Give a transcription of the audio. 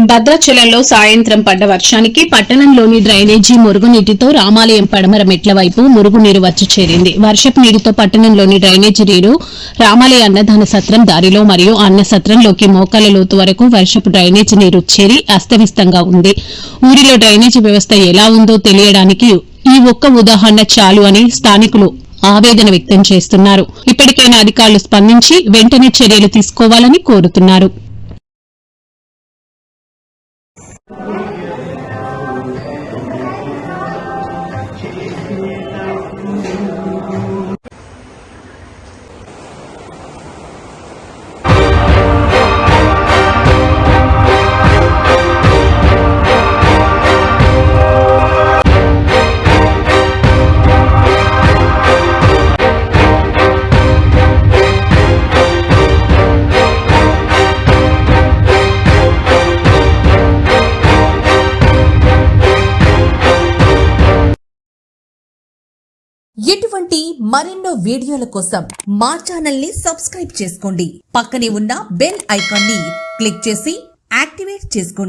భద్రాచలంలో సాయంత్రం పడ్డ వర్షానికి పట్టణంలోని డ్రైనేజీ మురుగునీటితో రామాలయం పడమర మెట్ల వైపు మురుగునీరు వచ్చి చేరింది. వర్షపు నీటితో పట్టణంలోని డ్రైనేజీ నీరు రామాలయ అన్నదాన సత్రం దారిలో మరియు అన్న సత్రంలోకి మోకాల లోతు వరకు వర్షపు డ్రైనేజీ నీరు చేరి అస్తవ్యస్తంగా ఉంది. ఊరిలో డ్రైనేజీ వ్యవస్థ ఎలా ఉందో తెలియడానికి ఈ ఒక్క ఉదాహరణ చాలు అని స్థానికులు ఆవేదన వ్యక్తం చేస్తున్నారు. ఇప్పటికైనా అధికారులు స్పందించి వెంటనే చర్యలు తీసుకోవాలని కోరుతున్నారు. ఇటువంటి మరెన్నో వీడియోల కోసం మా ఛానల్ ని సబ్స్క్రైబ్ చేసుకోండి. పక్కనే ఉన్న బెల్ ఐకాన్ ని క్లిక్ చేసి యాక్టివేట్ చేసుకోండి.